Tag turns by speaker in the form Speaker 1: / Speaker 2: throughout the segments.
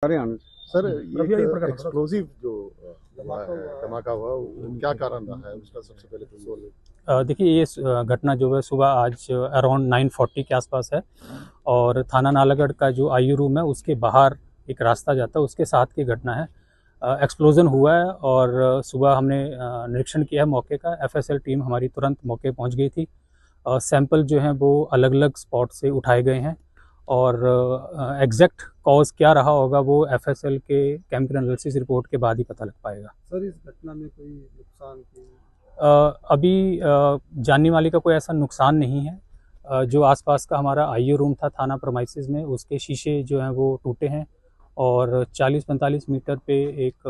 Speaker 1: Haryana.
Speaker 2: Sir
Speaker 3: Ravi
Speaker 2: ये
Speaker 3: प्रकरण
Speaker 2: explosive जो हुआ है, धमाका हुआ, वो क्या कारण रहा है उसका सबसे पहले तो सोल।
Speaker 3: देखिए ये घटना जो है सुबह आज अराउंड 9:40 के आसपास है और थाना नालागढ़ का जो आईयू रूम है उसके बाहर एक रास्ता जाता है, उसके साथ की घटना है। एक्सप्लोजन हुआ है और सुबह हमने निरीक्षण किया है मौके का। एफएसएल टीम हमारी तुरंत मौके पहुंच गई थी। सैंपल जो हैं वो अलग अलग स्पॉट से उठाए गए हैं और एग्जैक्ट कॉज क्या रहा होगा वो एफएसएल के केमिकल एनालिसिस रिपोर्ट के बाद ही पता लग पाएगा।
Speaker 1: सर इस घटना में कोई नुकसान की?
Speaker 3: अभी जानने वाले का कोई ऐसा नुकसान नहीं है। जो आसपास का हमारा आईयू रूम था थाना प्रमाइसिस में, उसके शीशे जो हैं वो टूटे हैं और 40-45 मीटर पे एक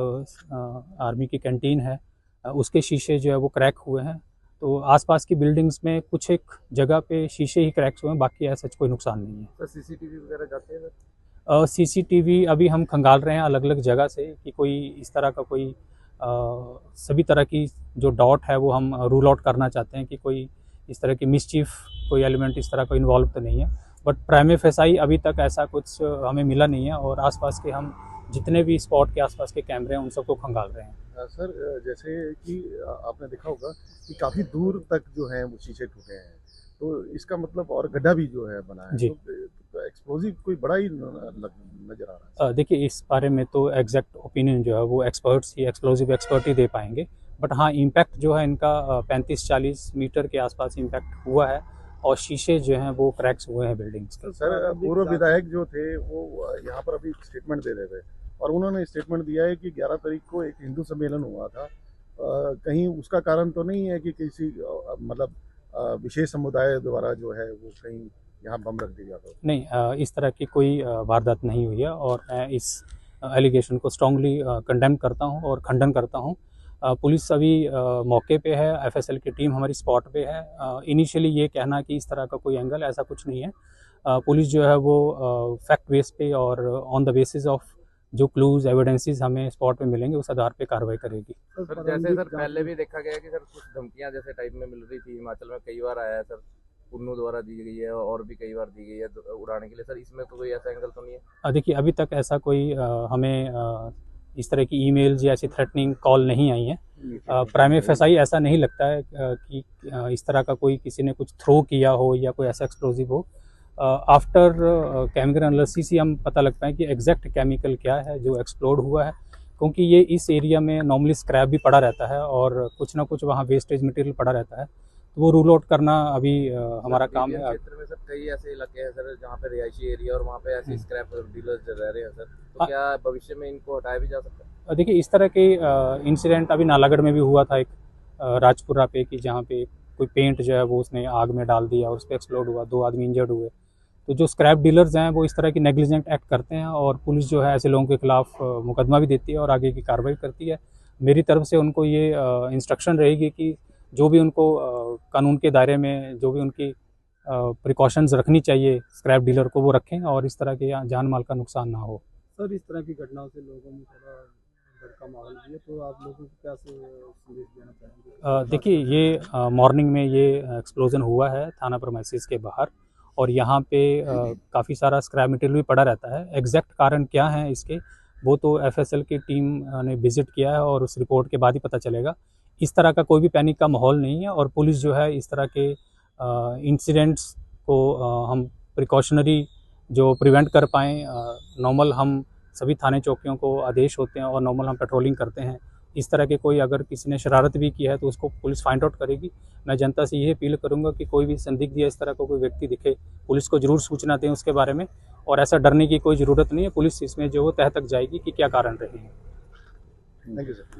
Speaker 3: आर्मी की कैंटीन है, उसके शीशे जो है वो क्रैक हुए हैं। तो आसपास की बिल्डिंग्स में कुछ एक जगह पे शीशे ही क्रैक्स हुए हैं, बाकी ऐसा कोई नुकसान नहीं है।
Speaker 1: सर सीसीटीवी वगैरह जाते हैं?
Speaker 3: सीसीटीवी अभी हम खंगाल रहे हैं अलग अलग जगह से कि कोई इस तरह का कोई सभी तरह की जो डॉट है वो हम रूल आउट करना चाहते हैं कि कोई इस तरह की मिसचीफ कोई एलिमेंट इस तरह का इन्वॉल्व तो नहीं है। बट प्राइमे फेसाई अभी तक ऐसा कुछ हमें मिला नहीं है और आसपास के हम जितने भी स्पॉट के आसपास के कैमरे हैं उन सबको खंगाल रहे हैं।
Speaker 2: सर जैसे कि आपने देखा होगा कि काफ़ी दूर तक जो है वो शीशे टूटे हैं, तो इसका मतलब और गड्ढा भी जो है बना है,
Speaker 3: जी।
Speaker 2: तो एक्सप्लोजिव कोई बड़ा ही नजर आ रहा है।
Speaker 3: देखिए इस बारे में तो एग्जैक्ट ओपिनियन जो है वो एक्सपर्ट्स ही, एक्सप्लोजिव एक्सपर्ट ही दे पाएंगे। बट हाँ, इम्पैक्ट जो है इनका 35-40 मीटर के आसपास इम्पैक्ट हुआ है और शीशे जो हैं वो क्रैक्स हुए हैं बिल्डिंग्स के।
Speaker 2: सर पूर्व विधायक जो थे वो यहाँ पर अभी स्टेटमेंट दे रहे थे और उन्होंने स्टेटमेंट दिया है कि 11 तारीख को एक हिंदू सम्मेलन हुआ था। कहीं उसका कारण तो नहीं है कि किसी मतलब विशेष समुदाय द्वारा जो है वो कहीं यहाँ बम रख दिया था?
Speaker 3: नहीं, इस तरह की कोई वारदात नहीं हुई है और मैं इस एलिगेशन को स्ट्रांगली कंडेम करता हूँ और खंडन करता हूँ। पुलिस अभी मौके पे है, एफएसएल की टीम हमारी स्पॉट पे है। इनिशियली ये कहना कि इस तरह का कोई एंगल, ऐसा कुछ नहीं है। पुलिस जो है वो फैक्ट बेस पे और ऑन द बेसिस ऑफ जो क्लूज एविडेंसेस हमें स्पॉट पे मिलेंगे उस आधार पे कार्रवाई करेगी।
Speaker 4: सर जैसे सर पहले भी देखा गया है कि सर कुछ धमकियां जैसे टाइप में मिल रही थी, हिमाचल में कई बार आया है सर, कुन्नू द्वारा दी गई है और भी कई बार दी गई है उड़ाने के लिए। सर इसमें तो कोई ऐसा एंगल तो नहीं है?
Speaker 3: देखिए अभी तक ऐसा कोई हमें इस तरह की ईमेल्स या ऐसी थ्रेटनिंग कॉल नहीं आई है। प्राइमे फेसाई ऐसा नहीं लगता है कि इस तरह का कोई किसी ने कुछ थ्रो किया हो या कोई ऐसा एक्सप्लोजिव हो। आफ्टर केमिकल एनालिसिस ही हम पता लग पाए कि एग्जैक्ट केमिकल क्या है जो एक्सप्लोड हुआ है, क्योंकि ये इस एरिया में नॉर्मली स्क्रैप भी पड़ा रहता है और कुछ ना कुछ वहाँ वेस्टेज मटेरियल पड़ा रहता है, तो वो रूल आउट करना अभी हमारा काम है।
Speaker 4: क्षेत्र में सर कई ऐसे इलाके हैं सर जहाँ पे रिहायशी एरिया और वहाँ पे ऐसे स्क्रैप डीलर्स रह रहे हैं सर, तो क्या भविष्य में इनको हटाया भी जा सकता है?
Speaker 3: देखिए इस तरह के इंसिडेंट अभी नालागढ़ में भी हुआ था, एक राजपुरा पे, कि जहाँ पे कोई पेंट जो है वो उसने आग में डाल दिया और उस पर एक्सप्लोड हुआ, 2 आदमी इंजर्ड हुए। तो जो स्क्रैप डीलर्स हैं वो इस तरह की नेग्लिजेंट एक्ट करते हैं और पुलिस जो है ऐसे लोगों के खिलाफ मुकदमा भी देती है और आगे की कार्रवाई करती है। मेरी तरफ से उनको ये इंस्ट्रक्शन रहेगी कि जो भी उनको कानून के दायरे में जो भी उनकी प्रिकॉशंस रखनी चाहिए स्क्रैप डीलर को, वो रखें और इस तरह के जान माल का नुकसान ना हो।
Speaker 1: सर इस तरह की घटनाओं से लोगों में थोड़ा डर का माहौल भी है, तो आप लोगों को क्या संदेश देना चाहेंगे?
Speaker 3: देखिए ये मॉर्निंग में ये एक्सप्लोजन हुआ है थाना प्रमाइसिस के बाहर और यहाँ पे काफ़ी सारा स्क्रैप मटेरियल भी पड़ा रहता है। एग्जैक्ट कारण क्या है इसके, वो तो एफएसएल की टीम ने विजिट किया है और उस रिपोर्ट के बाद ही पता चलेगा। इस तरह का कोई भी पैनिक का माहौल नहीं है और पुलिस जो है इस तरह के इंसिडेंट्स को हम प्रिकॉशनरी जो प्रिवेंट कर पाएँ, नॉर्मल हम सभी थाने चौकियों को आदेश होते हैं और नॉर्मल हम पेट्रोलिंग करते हैं। इस तरह के कोई अगर किसी ने शरारत भी की है तो उसको पुलिस फाइंड आउट करेगी। मैं जनता से यही अपील करूंगा कि कोई भी संदिग्ध या इस तरह का कोई व्यक्ति दिखे, पुलिस को जरूर सूचना दें उसके बारे में, और ऐसा डरने की कोई ज़रूरत नहीं है। पुलिस इसमें जो तह तक जाएगी कि क्या कारण रहे हैं।
Speaker 2: Thank you sir.